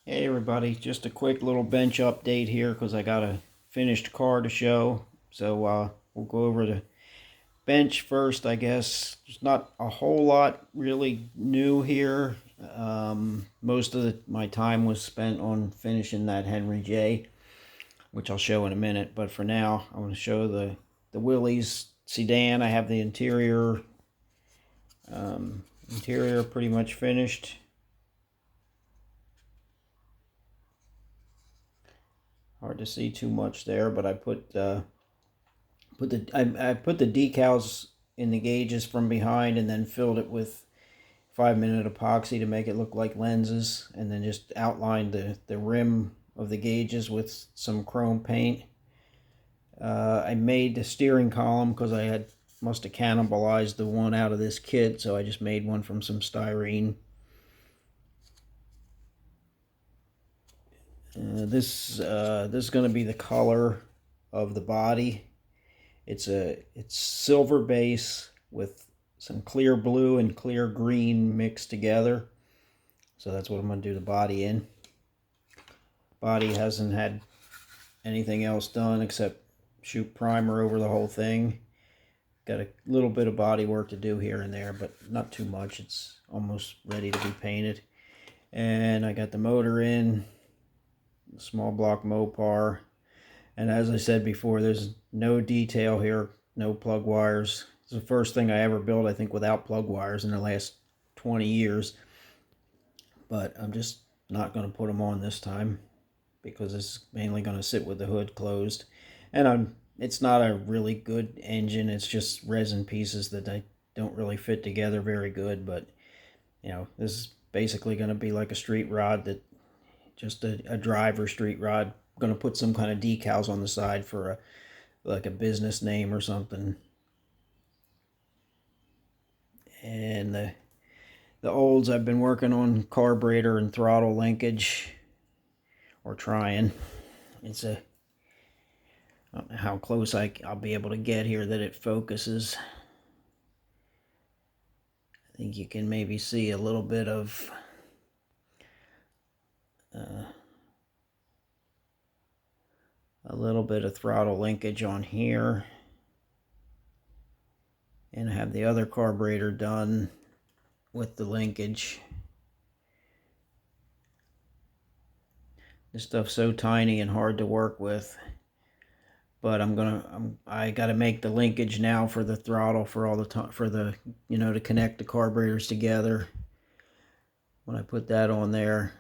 Hey everybody, just a quick little bench update here because I got a finished car to show. So we'll go over the bench first, I guess. There's not a whole lot really new here. Most of my time was spent on finishing that Henry J, which I'll show in a minute. But for now, I'm going to show the Willys sedan. I have the interior pretty much finished. Hard to see too much there, but I put the decals in the gauges from behind, and then filled it with 5-minute epoxy to make it look like lenses, and then just outlined the rim of the gauges with some chrome paint. I made the steering column because I must have cannibalized the one out of this kit, so I just made one from some styrene. This is going to be the color of the body. It's silver base with some clear blue and clear green mixed together. So that's what I'm going to do the body in. Body hasn't had anything else done except shoot primer over the whole thing. Got a little bit of body work to do here and there, but not too much. It's almost ready to be painted. And I got the motor in. Small block Mopar, and as I said before, there's no detail here, no plug wires. It's the first thing I ever built, I think, without plug wires in the last 20 years, but I'm just not going to put them on this time because it's mainly going to sit with the hood closed. And it's not a really good engine. It's just resin pieces that I don't really fit together very good, but you know, this is basically going to be like a street rod, that just a driver street rod. I'm going to put some kind of decals on the side for like a business name or something. And the olds, I've been working on carburetor and throttle linkage, or trying. It's I don't know how close I'll be able to get here that it focuses. I think you can maybe see a little bit of throttle linkage on here, and I have the other carburetor done with the linkage. This stuff's so tiny and hard to work with, but I gotta make the linkage now for the throttle for all the time, for the, you know, to connect the carburetors together. When I put that on there,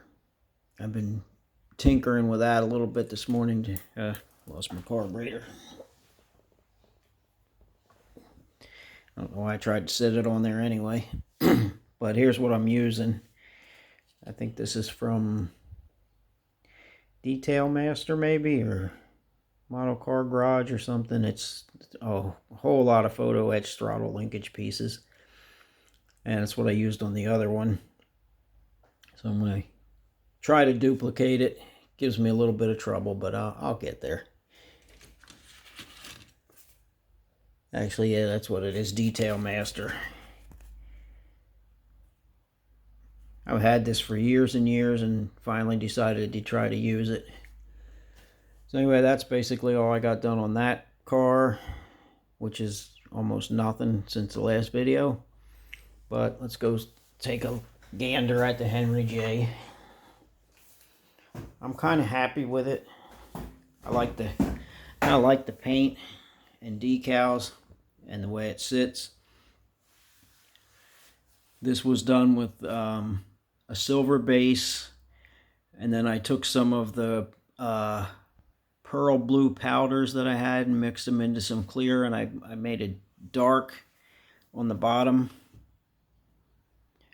I've been tinkering with that a little bit this morning. Lost my carburetor. I don't know why I tried to set it on there anyway. But here's what I'm using. I think this is from Detail Master maybe, or Model Car Garage or something. It's a whole lot of photo etched throttle linkage pieces, and it's what I used on the other one. So I'm going to try to duplicate it. Gives me a little bit of trouble, but I'll get there. Actually, yeah, that's what it is, Detail Master. I've had this for years and years and finally decided to try to use it. So anyway, that's basically all I got done on that car, which is almost nothing since the last video. But let's go take a gander at the Henry J. I'm kind of happy with it. I like the paint and decals and the way it sits. This was done with a silver base, and then I took some of the pearl blue powders that I had and mixed them into some clear, and I made it dark on the bottom,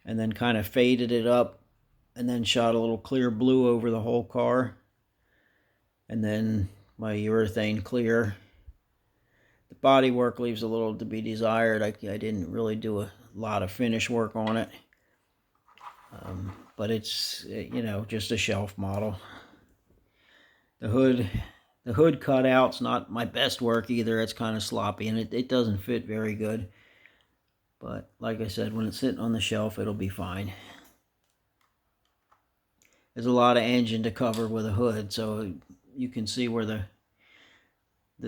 and then kind of faded it up, and then shot a little clear blue over the whole car, and then my urethane clear. The body work leaves a little to be desired. I didn't really do a lot of finish work on it, but it's, you know, just a shelf model. The hood cutout's not my best work either. It's kind of sloppy, and it doesn't fit very good. But like I said, when it's sitting on the shelf, it'll be fine. there's a lot of engine to cover with a hood, so you can see where the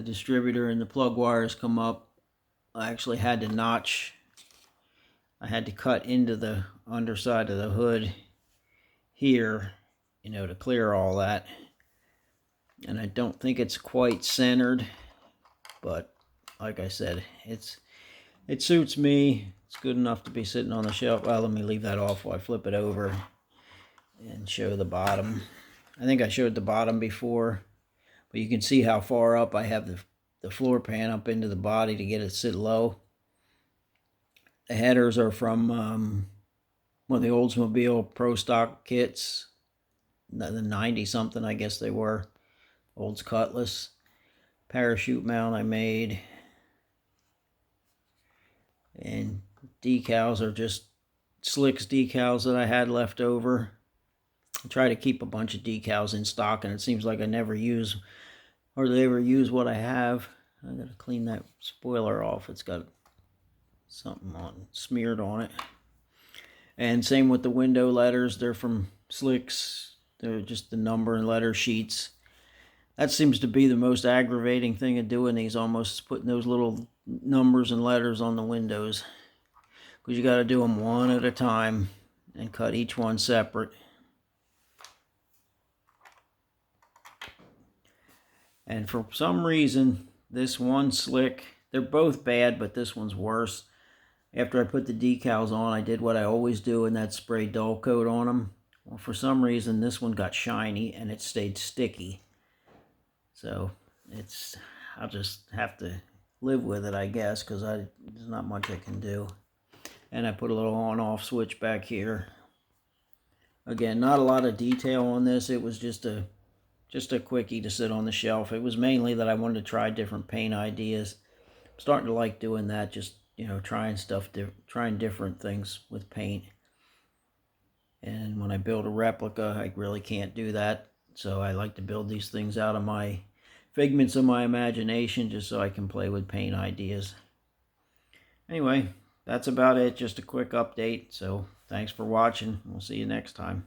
distributor and the plug wires come up. I actually had to I had to cut into the underside of the hood here, to clear all that. And I don't think it's quite centered, but like I said, it suits me. It's good enough to be sitting on the shelf. Well, let me leave that off while I flip it over and show the bottom. I think I showed the bottom before, but you can see how far up I have the floor pan up into the body to get it sit low. The headers are from one of the Oldsmobile Pro Stock kits, the 90 something I guess they were. Olds Cutlass. Parachute mount I made. And decals are just Slicks decals that I had left over. I try to keep a bunch of decals in stock, and it seems like I never use, or they ever use what I have. I gotta clean that spoiler off. It's got something smeared on it. And same with the window letters. They're from Slicks. They're just the number and letter sheets. That seems to be the most aggravating thing of doing these, almost putting those little numbers and letters on the windows. Because you got to do them one at a time and cut each one separate. And for some reason, this one slick, they're both bad, but this one's worse. After I put the decals on, I did what I always do, and that's spray dull coat on them. Well, for some reason, this one got shiny and it stayed sticky. So I'll just have to live with it, I guess, because there's not much I can do. And I put a little on-off switch back here. Again, not a lot of detail on this. It was just a quickie to sit on the shelf. It was mainly that I wanted to try different paint ideas. I'm starting to like doing that, just trying different things with paint. And when I build a replica, I really can't do that. So I like to build these things out of my figments of my imagination, just so I can play with paint ideas. Anyway, that's about it. Just a quick update. So thanks for watching. We'll see you next time.